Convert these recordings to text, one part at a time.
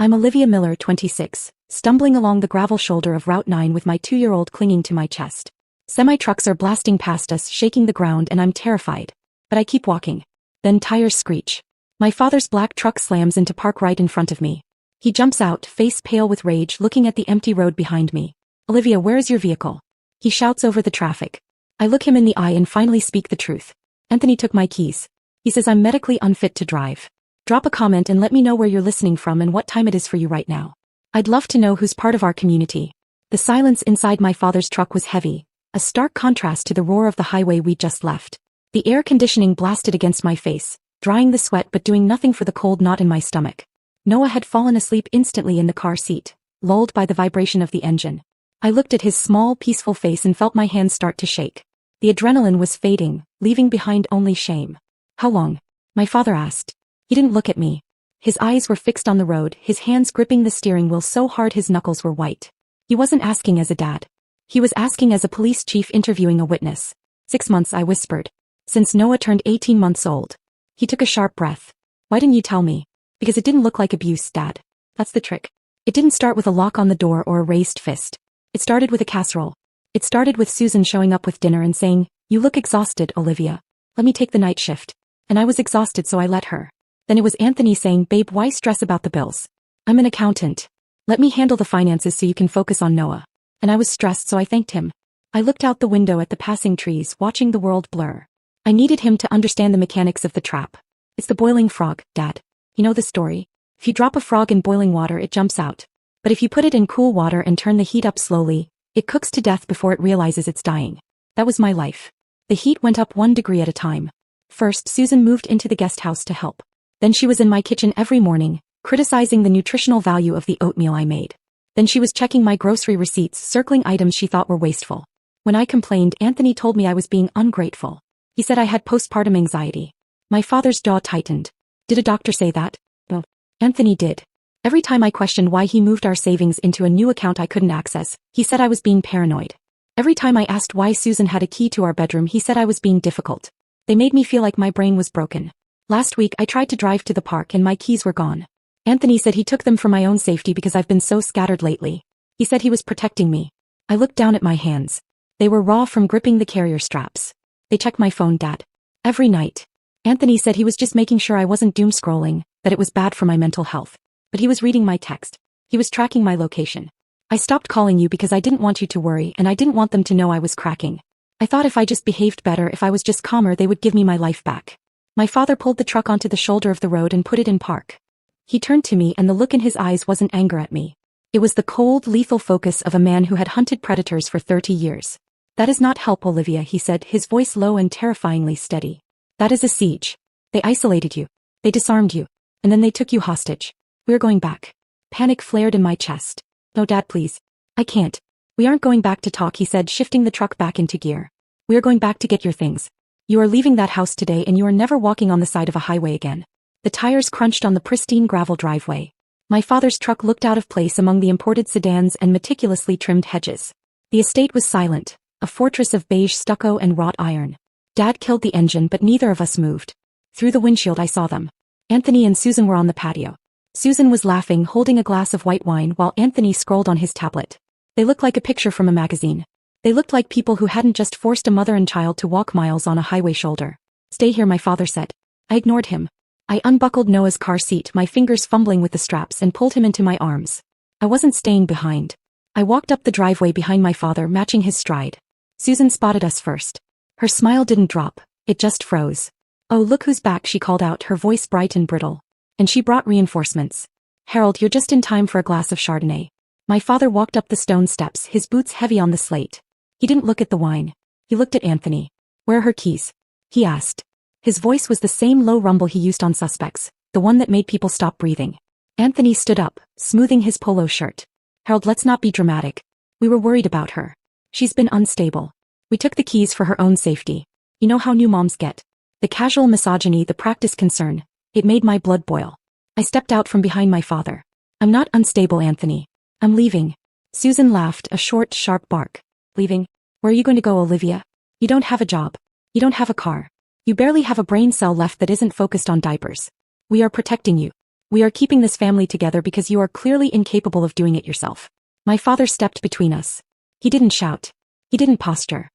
I'm Olivia Miller, 26, stumbling along the gravel shoulder of Route 9 with my 2-year-old clinging to my chest. Semi-trucks are blasting past us, shaking the ground, and I'm terrified. But I keep walking. Then tires screech. My father's black truck slams into park right in front of me. He jumps out, face pale with rage, looking at the empty road behind me. Olivia, where is your vehicle? He shouts over the traffic. I look him in the eye and finally speak the truth. Anthony took my keys. He says I'm medically unfit to drive. Drop a comment and let me know where you're listening from and what time it is for you right now. I'd love to know who's part of our community. The silence inside my father's truck was heavy, a stark contrast to the roar of the highway we'd just left. The air conditioning blasted against my face, drying the sweat but doing nothing for the cold knot in my stomach. Noah had fallen asleep instantly in the car seat, lulled by the vibration of the engine. I looked at his small, peaceful face and felt my hands start to shake. The adrenaline was fading, leaving behind only shame. How long? My father asked. He didn't look at me. His eyes were fixed on the road, his hands gripping the steering wheel so hard his knuckles were white. He wasn't asking as a dad. He was asking as a police chief interviewing a witness. 6 months, I whispered. Since Noah turned 18 months old. He took a sharp breath. Why didn't you tell me? Because it didn't look like abuse, Dad. That's the trick. It didn't start with a lock on the door or a raised fist. It started with a casserole. It started with Susan showing up with dinner and saying, "You look exhausted, Olivia. Let me take the night shift." And I was exhausted, so I let her. Then it was Anthony saying, "Babe, why stress about the bills? I'm an accountant. Let me handle the finances so you can focus on Noah." And I was stressed, so I thanked him. I looked out the window at the passing trees, watching the world blur. I needed him to understand the mechanics of the trap. It's the boiling frog, Dad. You know the story? If you drop a frog in boiling water, it jumps out. But if you put it in cool water and turn the heat up slowly, it cooks to death before it realizes it's dying. That was my life. The heat went up 1 degree at a time. First, Susan moved into the guest house to help. Then she was in my kitchen every morning, criticizing the nutritional value of the oatmeal I made. Then she was checking my grocery receipts, circling items she thought were wasteful. When I complained, Anthony told me I was being ungrateful. He said I had postpartum anxiety. My father's jaw tightened. Did a doctor say that? No. Anthony did. Every time I questioned why he moved our savings into a new account I couldn't access, he said I was being paranoid. Every time I asked why Susan had a key to our bedroom, he said I was being difficult. They made me feel like my brain was broken. Last week I tried to drive to the park and my keys were gone. Anthony said he took them for my own safety because I've been so scattered lately. He said he was protecting me. I looked down at my hands. They were raw from gripping the carrier straps. They checked my phone, Dad. Every night. Anthony said he was just making sure I wasn't doom scrolling, that it was bad for my mental health. But he was reading my text. He was tracking my location. I stopped calling you because I didn't want you to worry and I didn't want them to know I was cracking. I thought if I just behaved better, if I was just calmer, they would give me my life back. My father pulled the truck onto the shoulder of the road and put it in park. He turned to me and the look in his eyes wasn't anger at me. It was the cold, lethal focus of a man who had hunted predators for 30 years. That is not help, Olivia, he said, his voice low and terrifyingly steady. That is a siege. They isolated you. They disarmed you. And then they took you hostage. We're going back. Panic flared in my chest. No, Dad, please. I can't. We aren't going back to talk, he said, shifting the truck back into gear. We are going back to get your things. You are leaving that house today and you are never walking on the side of a highway again. The tires crunched on the pristine gravel driveway. My father's truck looked out of place among the imported sedans and meticulously trimmed hedges. The estate was silent, a fortress of beige stucco and wrought iron. Dad killed the engine, but neither of us moved. Through the windshield I saw them. Anthony and Susan were on the patio. Susan was laughing, holding a glass of white wine while Anthony scrolled on his tablet. They looked like a picture from a magazine. They looked like people who hadn't just forced a mother and child to walk miles on a highway shoulder. Stay here, my father said. I ignored him. I unbuckled Noah's car seat, my fingers fumbling with the straps, and pulled him into my arms. I wasn't staying behind. I walked up the driveway behind my father, matching his stride. Susan spotted us first. Her smile didn't drop, it just froze. Oh, look who's back, she called out, her voice bright and brittle. And she brought reinforcements. Harold, you're just in time for a glass of Chardonnay. My father walked up the stone steps, his boots heavy on the slate. He didn't look at the wine. He looked at Anthony. Where are her keys? He asked. His voice was the same low rumble he used on Suspects, the one that made people stop breathing. Anthony stood up, smoothing his polo shirt. Harold, let's not be dramatic. We were worried about her. She's been unstable. We took the keys for her own safety. You know how new moms get. The casual misogyny, the practiced concern. It made my blood boil. I stepped out from behind my father. I'm not unstable, Anthony. I'm leaving. Susan laughed, a short, sharp bark. Leaving? Where are you going to go, Olivia? You don't have a job. You don't have a car. You barely have a brain cell left that isn't focused on diapers. We are protecting you. We are keeping this family together because you are clearly incapable of doing it yourself. My father stepped between us. He didn't shout. He didn't posture.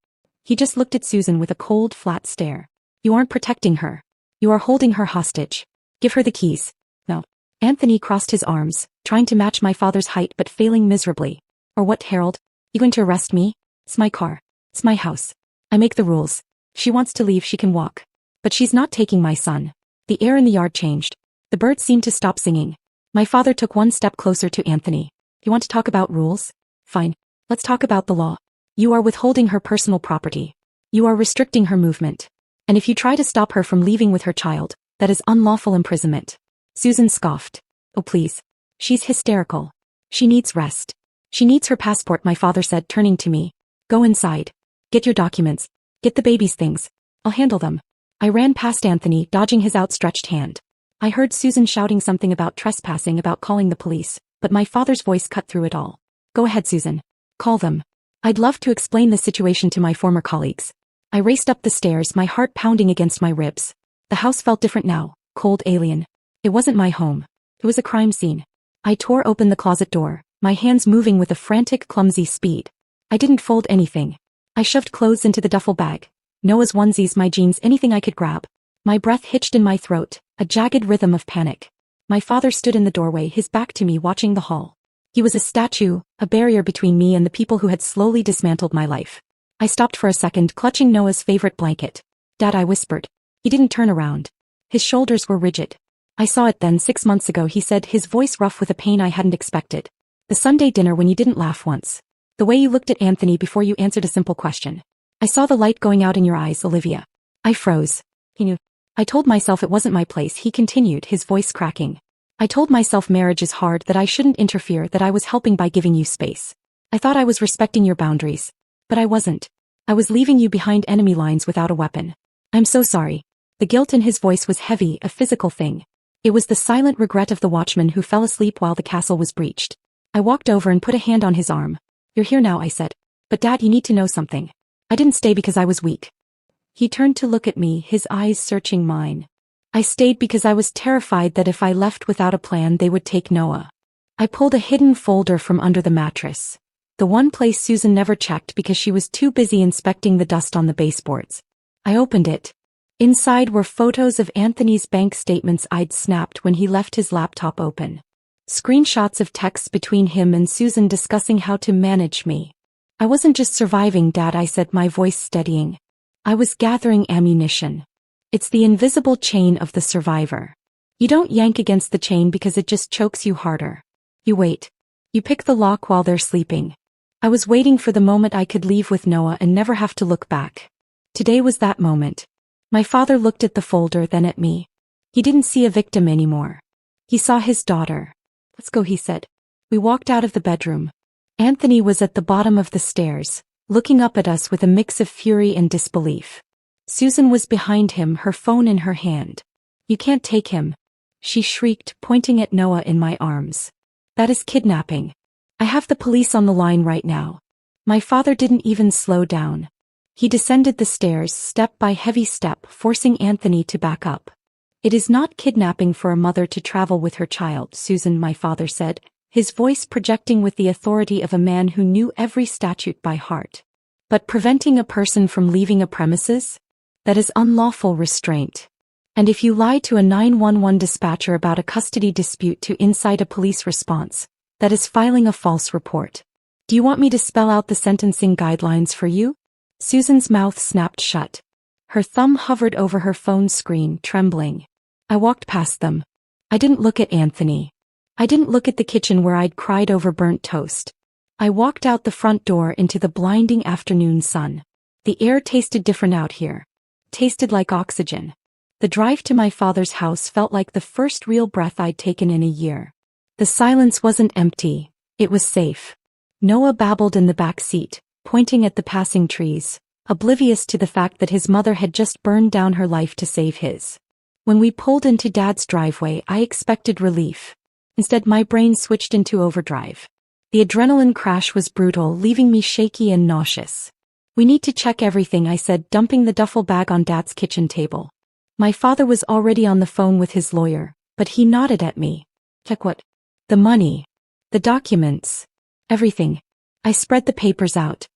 He just looked at Susan with a cold, flat stare. You aren't protecting her. You are holding her hostage. Give her the keys. No. Anthony crossed his arms, trying to match my father's height but failing miserably. Or what, Harold? You going to arrest me? It's my car. It's my house. I make the rules. She wants to leave, she can walk. But she's not taking my son. The air in the yard changed. The birds seemed to stop singing. My father took one step closer to Anthony. You want to talk about rules? Fine. Let's talk about the law. You are withholding her personal property. You are restricting her movement. And if you try to stop her from leaving with her child, that is unlawful imprisonment. Susan scoffed. Oh please. She's hysterical. She needs rest. She needs her passport, my father said, turning to me. Go inside. Get your documents. Get the baby's things. I'll handle them. I ran past Anthony, dodging his outstretched hand. I heard Susan shouting something about trespassing, about calling the police, but my father's voice cut through it all. Go ahead, Susan. Call them. I'd love to explain the situation to my former colleagues. I raced up the stairs, my heart pounding against my ribs. The house felt different now, cold, alien. It wasn't my home. It was a crime scene. I tore open the closet door, my hands moving with a frantic, clumsy speed. I didn't fold anything. I shoved clothes into the duffel bag. Noah's onesies, my jeans, anything I could grab. My breath hitched in my throat, a jagged rhythm of panic. My father stood in the doorway, his back to me, watching the hall. He was a statue, a barrier between me and the people who had slowly dismantled my life. I stopped for a second, clutching Noah's favorite blanket. Dad, I whispered. He didn't turn around. His shoulders were rigid. I saw it then, 6 months ago, he said, his voice rough with a pain I hadn't expected. The Sunday dinner when you didn't laugh once. The way you looked at Anthony before you answered a simple question. I saw the light going out in your eyes, Olivia. I froze. He knew. I told myself it wasn't my place, he continued, his voice cracking. I told myself marriage is hard, that I shouldn't interfere, that I was helping by giving you space. I thought I was respecting your boundaries. But I wasn't. I was leaving you behind enemy lines without a weapon. I'm so sorry. The guilt in his voice was heavy, a physical thing. It was the silent regret of the watchman who fell asleep while the castle was breached. I walked over and put a hand on his arm. You're here now, I said. But Dad, you need to know something. I didn't stay because I was weak. He turned to look at me, his eyes searching mine. I stayed because I was terrified that if I left without a plan they would take Noah. I pulled a hidden folder from under the mattress. The one place Susan never checked because she was too busy inspecting the dust on the baseboards. I opened it. Inside were photos of Anthony's bank statements I'd snapped when he left his laptop open. Screenshots of texts between him and Susan discussing how to manage me. I wasn't just surviving, Dad, I said, my voice steadying. I was gathering ammunition. It's the invisible chain of the survivor. You don't yank against the chain because it just chokes you harder. You wait. You pick the lock while they're sleeping. I was waiting for the moment I could leave with Noah and never have to look back. Today was that moment. My father looked at the folder, then at me. He didn't see a victim anymore. He saw his daughter. Let's go, he said. We walked out of the bedroom. Anthony was at the bottom of the stairs, looking up at us with a mix of fury and disbelief. Susan was behind him, her phone in her hand. You can't take him, she shrieked, pointing at Noah in my arms. That is kidnapping. I have the police on the line right now. My father didn't even slow down. He descended the stairs step by heavy step, forcing Anthony to back up. It is not kidnapping for a mother to travel with her child, Susan, my father said, his voice projecting with the authority of a man who knew every statute by heart. But preventing a person from leaving a premises? That is unlawful restraint. And if you lie to a 911 dispatcher about a custody dispute to incite a police response, that is filing a false report. Do you want me to spell out the sentencing guidelines for you? Susan's mouth snapped shut. Her thumb hovered over her phone screen, trembling. I walked past them. I didn't look at Anthony. I didn't look at the kitchen where I'd cried over burnt toast. I walked out the front door into the blinding afternoon sun. The air tasted different out here. Tasted like oxygen. The drive to my father's house felt like the first real breath I'd taken in a year. The silence wasn't empty, it was safe. Noah babbled in the back seat, pointing at the passing trees, oblivious to the fact that his mother had just burned down her life to save his. When we pulled into Dad's driveway, I expected relief. Instead, my brain switched into overdrive. The adrenaline crash was brutal, leaving me shaky and nauseous. We need to check everything, I said, dumping the duffel bag on Dad's kitchen table. My father was already on the phone with his lawyer, but he nodded at me. Check what? The money. The documents. Everything. I spread the papers out.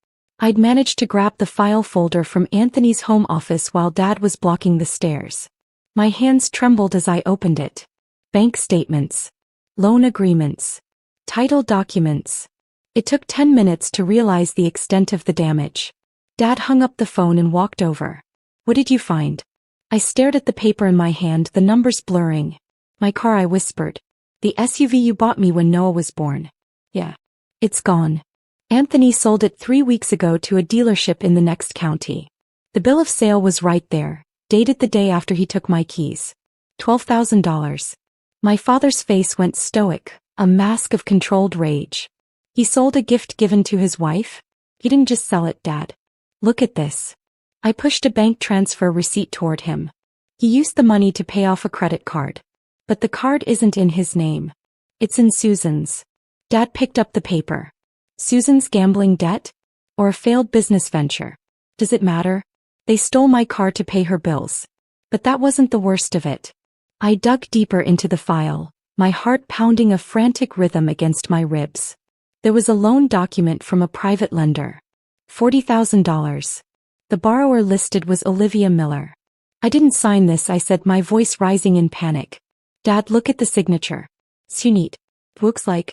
I'd managed to grab the file folder from Anthony's home office while Dad was blocking the stairs. My hands trembled as I opened it. Bank statements. Loan agreements. Title documents. It took 10 minutes to realize the extent of the damage. Dad hung up the phone and walked over. What did you find? I stared at the paper in my hand, the numbers blurring. My car, I whispered. The SUV you bought me when Noah was born. Yeah. It's gone. Anthony sold it 3 weeks ago to a dealership in the next county. The bill of sale was right there, dated the day after he took my keys. $12,000. My father's face went stoic, a mask of controlled rage. He sold a gift given to his wife? He didn't just sell it, Dad. Look at this. I pushed a bank transfer receipt toward him. He used the money to pay off a credit card. But the card isn't in his name. It's in Susan's. Dad picked up the paper. Susan's gambling debt? Or a failed business venture? Does it matter? They stole my car to pay her bills. But that wasn't the worst of it. I dug deeper into the file, my heart pounding a frantic rhythm against my ribs. There was a loan document from a private lender. $40,000. The borrower listed was Olivia Miller. I didn't sign this, I said, my voice rising in panic. Dad, look at the signature. Sunit. Looks like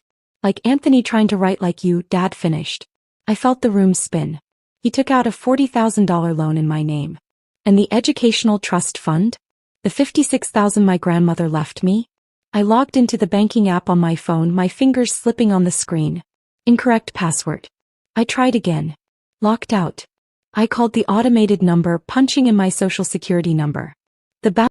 Anthony trying to write like you, Dad finished. I felt the room spin. He took out a $40,000 loan in my name. And the educational trust fund? The $56,000 my grandmother left me? I logged into the banking app on my phone, my fingers slipping on the screen. Incorrect password. I tried again. Locked out. I called the automated number, punching in my social security number. The